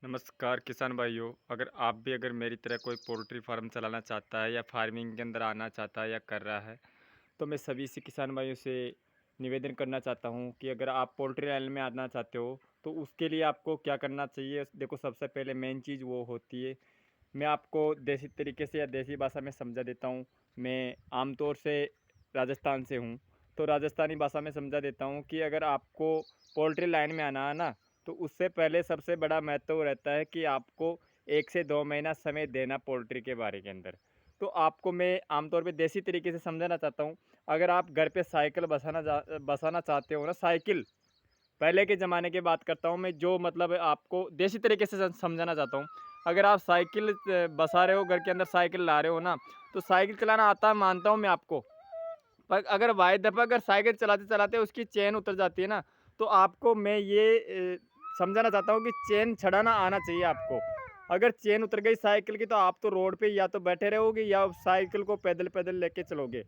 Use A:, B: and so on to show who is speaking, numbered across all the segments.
A: नमस्कार किसान भाइयों। अगर मेरी तरह कोई पोल्ट्री फार्म चलाना चाहता है या फार्मिंग के अंदर आना चाहता है या कर रहा है, तो मैं सभी से किसान भाइयों से निवेदन करना चाहता हूँ कि अगर आप पोल्ट्री लाइन में आना चाहते हो तो उसके लिए आपको क्या करना चाहिए। देखो, सबसे पहले मेन चीज़ वो होती है। मैं आपको देसी तरीके से या देसी भाषा में समझा देता हूँ। मैं आमतौर से राजस्थान से हूँ, तो राजस्थानी भाषा में समझा देता हूँ कि अगर आपको पोल्ट्री लाइन में आना है ना, तो उससे पहले सबसे बड़ा महत्व रहता है कि आपको 1 से 2 महीना समय देना पोल्ट्री के बारे के अंदर। तो आपको मैं आमतौर पे देसी तरीके से समझाना चाहता हूँ। अगर आप घर पे साइकिल बसाना चाहते हो ना, साइकिल, पहले के ज़माने की बात करता हूँ मैं, जो मतलब आपको देसी तरीके से समझाना चाहता हूँ। अगर आप साइकिल बसा रहे हो, घर के अंदर साइकिल ला रहे हो ना, तो साइकिल चलाना आता है मानता हूँ मैं आपको। पर अगर वाहिद दफ़ा अगर साइकिल चलाते-चलाते उसकी चेन उतर जाती है ना, तो आपको मैं ये समझाना चाहता हूँ कि चेन छड़ाना आना चाहिए आपको। अगर चेन उतर गई साइकिल की, तो आप तो रोड पे या तो बैठे रहोगे या साइकिल को पैदल-पैदल लेके चलोगे।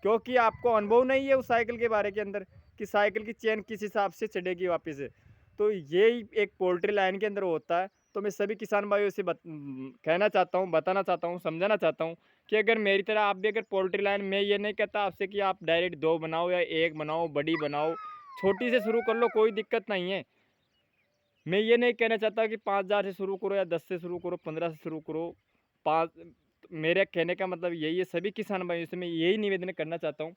A: क्योंकि आपको अनुभव नहीं है उस साइकिल के बारे के अंदर कि साइकिल की चेन किस हिसाब से चढ़ेगी वापस से। तो यही एक पोल्ट्री लाइन के अंदर होता है। तो मैं सभी किसान भाइयों से कहना चाहता हूँ, बताना चाहता हूँ, समझाना चाहता हूँ कि अगर मेरी तरह आप भी अगर पोल्ट्री लाइन, मैं ये नहीं कहता आपसे कि आप डायरेक्ट 2 बनाओ या 1 बनाओ, बड़ी बनाओ, छोटी से शुरू कर लो, कोई दिक्कत नहीं है। मैं ये नहीं कहना चाहता कि 5,000 से शुरू करो या 10 से शुरू करो, 15 से शुरू करो। 5 मेरे कहने का मतलब यही है, सभी किसान भाइयों से मैं यही निवेदन करना चाहता हूँ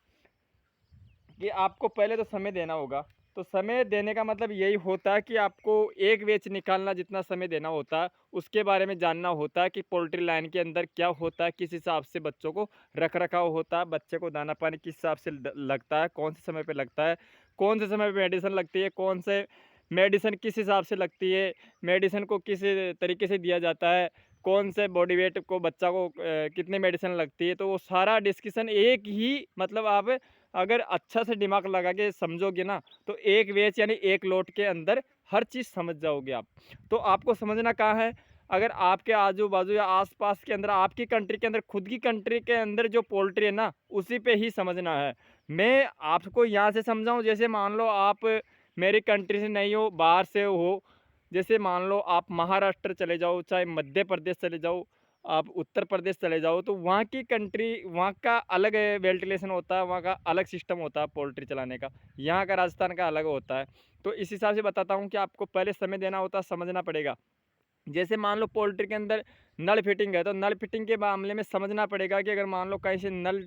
A: कि आपको पहले तो समय देना होगा। तो समय देने का मतलब यही होता है कि आपको एक बैच निकालना जितना समय देना होता है, उसके बारे में जानना होता है कि पोल्ट्री लाइन के अंदर क्या होता है, किस हिसाब से बच्चों को रख-रखाव होता है, बच्चे को दाना-पानी किस हिसाब से लगता है, कौन से समय पे लगता है, कौन से समय पे मेडिसिन लगती है, कौन से मेडिसिन किस हिसाब से लगती है, मेडिसिन को किस तरीके से दिया जाता है, कौन से बॉडी वेट को बच्चा को कितनी मेडिसिन लगती है। तो वो सारा डिस्कशन एक ही, मतलब आप अगर अच्छा से दिमाग लगा के समझोगे ना, तो एक बैच यानी एक लोट के अंदर हर चीज़ समझ जाओगे आप। तो आपको समझना कहाँ है, अगर आपके आजू-बाजू या आस-पास के अंदर, आपकी कंट्री के अंदर, खुद की कंट्री के अंदर जो पोल्ट्री है ना, उसी पे ही समझना है। मैं आपको यहाँ से समझाऊँ, जैसे मान लो आप मेरी कंट्री से नहीं हो, बाहर से हो, जैसे मान लो आप महाराष्ट्र चले जाओ, चाहे मध्य प्रदेश चले जाओ, आप उत्तर प्रदेश चले जाओ, तो वहाँ की कंट्री, वहाँ का अलग वेंटिलेशन होता है, वहाँ का अलग सिस्टम होता है पोल्ट्री चलाने का, यहाँ का राजस्थान का अलग होता है। तो इस हिसाब से बताता हूँ कि आपको पहले समय देना होता है, समझना पड़ेगा। जैसे मान लो पोल्ट्री के अंदर नल फिटिंग है, तो नल फिटिंग के मामले में समझना पड़ेगा कि अगर मान लो कहीं से नल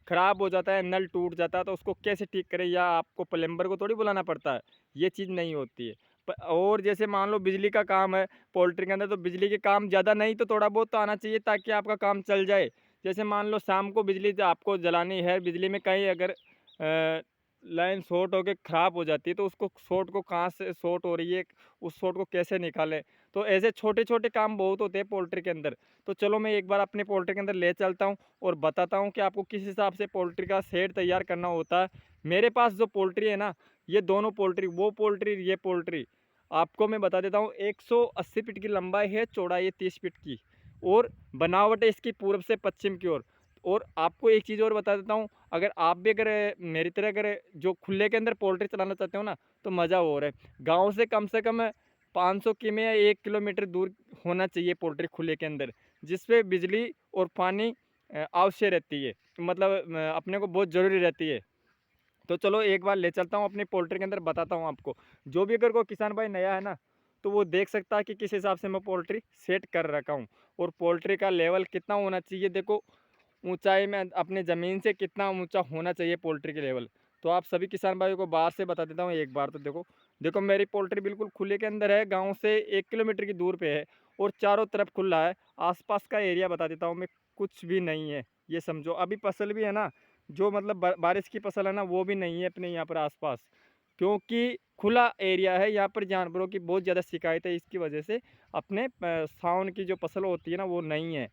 A: खराब हो जाता है, नल टूट जाता है, तो उसको कैसे ठीक करें, या आपको प्लम्बर को थोड़ी बुलाना पड़ता है, ये चीज़ नहीं होती है। और जैसे मान लो बिजली का काम है पोल्ट्री के अंदर, तो बिजली के काम ज़्यादा नहीं तो थोड़ा बहुत तो आना चाहिए ताकि आपका काम चल जाए। जैसे मान लो शाम को बिजली आपको जलानी है, बिजली में कहीं अगर लाइन शॉर्ट होकर ख़राब हो जाती है, तो उसको शॉर्ट को कहाँ से शॉर्ट हो रही है, उस शॉर्ट को कैसे निकालें। तो ऐसे छोटे-छोटे काम बहुत होते हैं पोल्ट्री के अंदर। तो चलो मैं एक बार अपने पोल्ट्री के अंदर ले चलता हूँ और बताता हूँ कि आपको किस हिसाब से पोल्ट्री का शेड तैयार करना होता है। मेरे पास जो पोल्ट्री है ना, ये दोनों पोल्ट्री, वो पोल्ट्री, ये पोल्ट्री, आपको मैं बता देता हूँ, 180 फीट की लंबाई है, चौड़ाई है 30 फीट की, और बनावट है इसकी पूर्व से पश्चिम की ओर। और आपको एक चीज़ और बता देता हूँ, अगर आप भी अगर मेरी तरह अगर जो खुले के अंदर पोल्ट्री चलाना चाहते हो ना, तो मज़ा और है। गाँव से कम 500 किमी या 1 किलोमीटर दूर होना चाहिए पोल्ट्री खुले के अंदर, जिसपे बिजली और पानी अवश्य रहती है, मतलब अपने को बहुत ज़रूरी रहती है। तो चलो एक बार ले चलता हूँ अपनी पोल्ट्री के अंदर, बताता हूँ आपको। जो भी अगर कोई किसान भाई नया है ना, तो वो देख सकता है कि किस हिसाब से मैं पोल्ट्री सेट कर रखा हूँ, और पोल्ट्री का लेवल कितना होना चाहिए। देखो, ऊंचाई में अपने ज़मीन से कितना ऊंचा होना चाहिए पोल्ट्री के लेवल। तो आप सभी किसान भाइयों को बाहर से बता देता हूँ एक बार। तो देखो, देखो मेरी पोल्ट्री बिल्कुल खुले के अंदर है, गांव से 1 किलोमीटर की दूर पे है, और चारों तरफ खुला है। आसपास का एरिया बता देता हूँ मैं, कुछ भी नहीं है, ये समझो। अभी फसल भी है ना, जो मतलब बारिश की फसल है ना, वो भी नहीं है अपने यहाँ पर आसपास, क्योंकि खुला एरिया है। यहाँ पर जानवरों की बहुत ज़्यादा शिकायत है, इसकी वजह से अपने सावन की जो फसल होती है ना, वो नहीं है।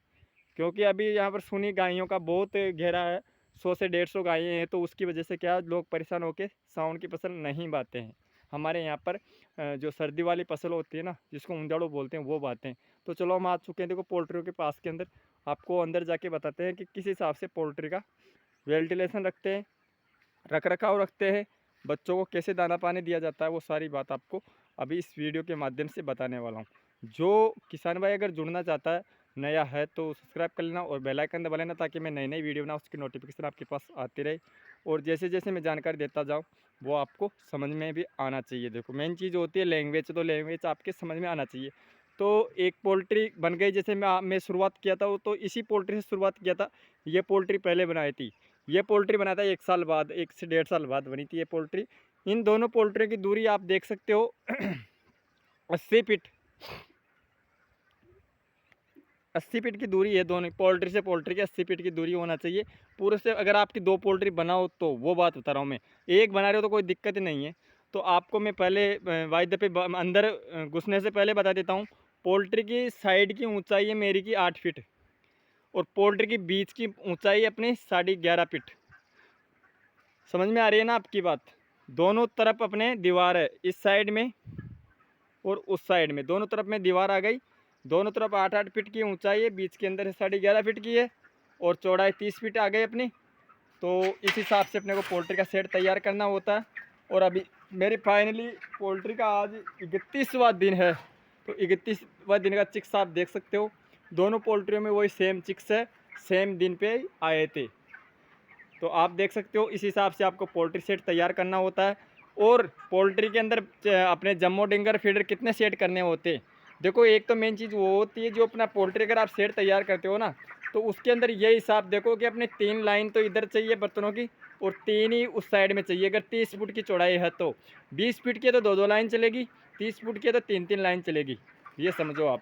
A: क्योंकि अभी यहाँ पर सुनी गायों का बहुत घेरा है, 100 से 150 गायें हैं, तो उसकी वजह से क्या लोग परेशान होकर सावन की फसल नहीं बाते हैं। हमारे यहाँ पर जो सर्दी वाली फसल होती है ना, जिसको ऊंजाड़ू बोलते हैं, वो बातें हैं। तो चलो हम आ चुके हैं, देखो पोल्ट्रियों के पास के अंदर, आपको अंदर जाके बताते हैं कि किस हिसाब से पोल्ट्री का वेंटिलेशन रखते हैं, रख रखाव रखते हैं, बच्चों को कैसे दाना पानी दिया जाता है, वो सारी बात आपको अभी इस वीडियो के माध्यम से बताने वाला हूँ। जो किसान भाई अगर जुड़ना चाहता है, नया है, तो सब्सक्राइब कर लेना और बेल आइकन दबा लेना, ताकि मैं नई-नई वीडियो बनाऊँ उसकी नोटिफिकेशन आपके पास आती रहे। और जैसे-जैसे मैं जानकारी देता जाऊँ, वो आपको समझ में भी आना चाहिए। देखो मेन चीज़ होती है लैंग्वेज, तो लैंग्वेज आपके समझ में आना चाहिए। तो एक पोल्ट्री बन गई, जैसे मैं शुरुआत किया था, वो तो इसी पोल्ट्री से शुरुआत किया था। ये पोल्ट्री पहले बनाई थी। ये पोल्ट्री बना था 1 साल बाद, 1 से डेढ़ साल बाद बनी थी ये पोल्ट्री। इन दोनों पोल्ट्री की दूरी आप देख सकते हो 80 फीट 80 फीट की दूरी है, दोनों पोल्ट्री से पोल्ट्री की 80 फीट की दूरी होना चाहिए। पूरे से अगर आपकी 2 पोल्ट्री बनाओ, तो वो बात बता रहा हूँ मैं। एक बना रहे हो तो कोई दिक्कत ही नहीं है। तो आपको मैं पहले वायदे पे अंदर घुसने से पहले बता देता हूँ। पोल्ट्री की साइड की ऊंचाई है मेरी की 8 फीट, और पोल्ट्री की बीच की ऊंचाई अपनी 11.5 फीट। समझ में आ रही है ना आपकी बात? दोनों तरफ अपने दीवार है, इस साइड में और उस साइड में, दोनों तरफ में दीवार आ गई। दोनों तरफ 8-8 फीट की ऊंचाई है, बीच के अंदर से 11.5 फीट की है, और चौड़ाई 30 फीट आ गई अपनी। तो इस हिसाब से अपने को पोल्ट्री का सेट तैयार करना होता है। और अभी मेरी फाइनली पोल्ट्री का आज 31वां दिन है। तो 31वां दिन का चिक्स आप देख सकते हो। दोनों पोल्ट्रियों में वही सेम चिक्स है, सेम दिन पे आए थे। तो आप देख सकते हो, इस हिसाब से आपको पोल्ट्री सेट तैयार करना होता है। और पोल्ट्री के अंदर अपने जम्बो डिंगर फीडर कितने सेट करने होते हैं। देखो एक तो मेन चीज़ वो होती है, जो अपना पोल्ट्री अगर आप सेट तैयार करते हो ना, तो उसके अंदर ये हिसाब देखो कि अपने 3 लाइन तो इधर चाहिए बर्तनों की, और 3 ही उस साइड में चाहिए। अगर 30 फुट की चौड़ाई है तो 20 फीट की है तो 2-2 लाइन चलेगी, 30 फुट की है तो 3-3 लाइन चलेगी। ये समझो आप।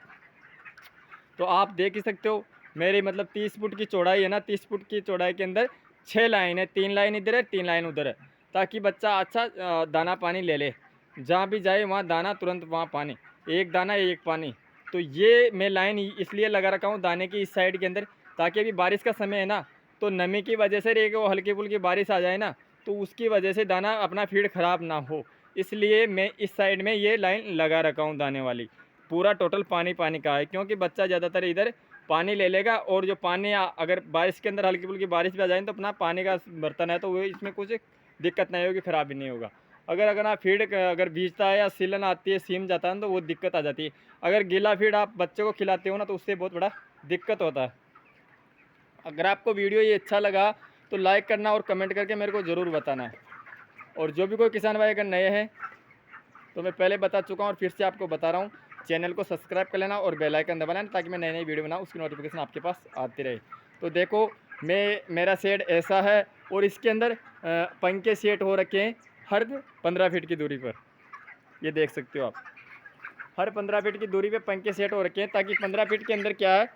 A: तो आप देख ही सकते हो, मेरी मतलब 30 फुट की चौड़ाई है ना, 30 फुट की चौड़ाई के अंदर 6 लाइन है, 3 लाइन इधर है, 3 लाइन उधर है, ताकि बच्चा अच्छा दाना पानी ले ले। जहाँ भी जाए वहाँ दाना, तुरंत वहाँ पानी, एक दाना एक पानी। तो ये मैं लाइन इसलिए लगा रखा हूँ दाने की इस साइड के अंदर, ताकि अभी बारिश का समय है ना, तो नमी की वजह से रे वो हल्की फुल्की बारिश आ जाए ना, तो उसकी वजह से दाना अपना फीड ख़राब ना हो। इसलिए मैं इस साइड में ये लाइन लगा रखा हूँ दाने वाली। पूरा टोटल पानी पानी का है, क्योंकि बच्चा ज़्यादातर इधर पानी ले लेगा, और जो पानी अगर बारिश के अंदर हल्की फुल्की बारिश भी आ जाए तो अपना पानी का बर्तन है, तो वो इसमें कुछ दिक्कत नहीं होगी, ख़राब भी नहीं होगा। अगर अगर आप फीड अगर भीजता है या सीलन आती है, सीम जाता है ना, तो वो दिक्कत आ जाती है। अगर गीला फीड आप बच्चे को खिलाते हो ना, तो उससे बहुत बड़ा दिक्कत होता है। अगर आपको वीडियो ये अच्छा लगा तो लाइक करना और कमेंट करके मेरे को ज़रूर बताना है। और जो भी कोई किसान भाई अगर नए हैं, तो मैं पहले बता चुका हूँ और फिर से आपको बता रहा हूँ, चैनल को सब्सक्राइब कर लेना और बेल आइकन दबा लेना, ताकि मैं नई नई वीडियो बनाऊँ उसकी नोटिफिकेशन आपके पास आती रहे। तो देखो मेरा सेट ऐसा है, और इसके अंदर पंखे सेट हो रखे हैं हर 15 फीट की दूरी पर। ये देख सकते हो आप, हर 15 फीट की दूरी पे पंखे सेट हो रखे हैं, ताकि 15 फीट के अंदर क्या है,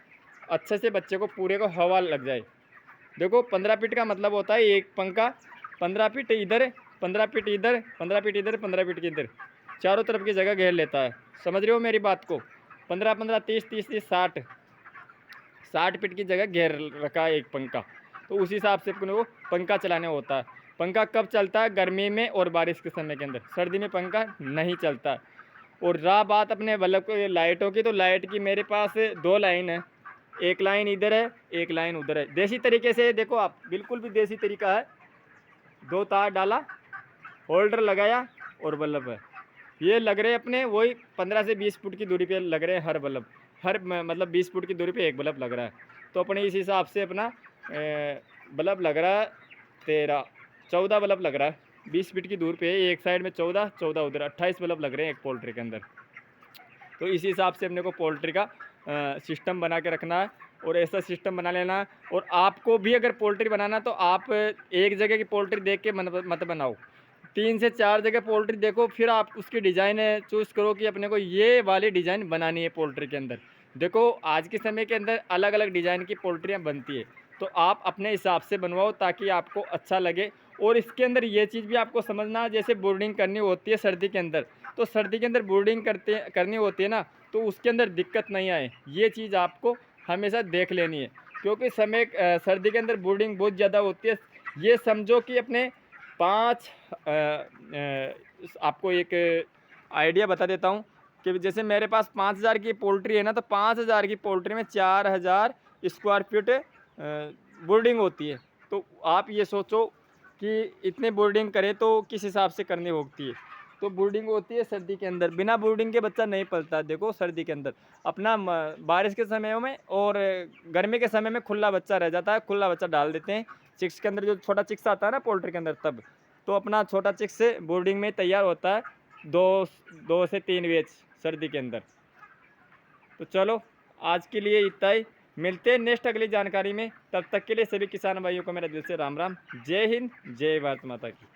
A: अच्छे से बच्चे को पूरे को हवा लग जाए। देखो 15 फीट का मतलब होता है एक पंखा 15 फीट इधर, 15 फीट इधर, 15 फीट इधर, 15 फीट इधर, चारों तरफ की जगह घेर लेता है। समझ रहे हो मेरी बात को? 15-15, 30-30, 60 फीट की जगह घेर रखा है एक पंखा। तो उसी हिसाब से अपने को पंखा चलाने होता है। पंखा कब चलता है? गर्मी में और बारिश के समय के अंदर। सर्दी में पंखा नहीं चलता। और रहा बात अपने बल्ब को लाइटों की, तो लाइट की मेरे पास 2 लाइन है। एक लाइन इधर है, एक लाइन उधर है। देसी तरीके से देखो आप, बिल्कुल भी देसी तरीका है। 2 तार डाला, होल्डर लगाया, और बल्ब है। ये लग रहे अपने वही 15 से 20 फुट की दूरी पे लग रहे हैं हर बल्ब। मतलब 20 फुट की दूरी पे एक बल्ब लग रहा है। तो अपने इस हिसाब से अपना बल्ब लग रहा है 13, 14 बल्ब लग रहा है 20 फीट की दूर पे। एक साइड में 14, 14 उधर, 28 बल्ब लग रहे हैं एक पोल्ट्री के अंदर। तो इसी हिसाब से अपने को पोल्ट्री का सिस्टम बना के रखना है, और ऐसा सिस्टम बना लेना है। और आपको भी अगर पोल्ट्री बनाना, तो आप एक जगह की पोल्ट्री देख के मत बनाओ, 3 से 4 जगह पोल्ट्री देखो, फिर आप उसकी डिज़ाइन चूज़ करो कि अपने को ये वाली डिज़ाइन बनानी है पोल्ट्री के अंदर। देखो आज के समय के अंदर अलग अलग डिज़ाइन की पोल्ट्रियाँ बनती है, तो आप अपने हिसाब से बनवाओ, ताकि आपको अच्छा लगे। और इसके अंदर ये चीज़ भी आपको समझना, जैसे बोर्डिंग करनी होती है सर्दी के अंदर, तो सर्दी के अंदर बोर्डिंग करनी होती है ना, तो उसके अंदर दिक्कत नहीं आए, ये चीज़ आपको हमेशा देख लेनी है। क्योंकि सर्दी के अंदर बोर्डिंग बहुत ज़्यादा होती है। ये समझो कि अपने 5 आपको एक आइडिया बता देता हूँ, कि जैसे मेरे पास 5000 की पोल्ट्री है ना, तो 5000 की पोल्ट्री में 4000 स्क्वायर फीट बोर्डिंग होती है। तो आप ये सोचो कि इतने बोर्डिंग करें तो किस हिसाब से करनी होती है। तो ब्रूडिंग होती है सर्दी के अंदर, बिना ब्रूडिंग के बच्चा नहीं पलता। देखो सर्दी के अंदर अपना बारिश के समय में और गर्मी के समय में खुला बच्चा रह जाता है, खुला बच्चा डाल देते हैं चिक्स के अंदर, जो छोटा चिक्स आता है ना पोल्ट्री के अंदर, तब तो अपना छोटा चिक्स से ब्रूडिंग में तैयार होता है 2 से 3 बैच सर्दी के अंदर। तो चलो आज के लिए इतना ही, मिलते हैं नेक्स्ट अगली जानकारी में। तब तक के लिए सभी किसान भाइयों को मेरा दिल से राम राम। जय हिंद, जय भारत माता की।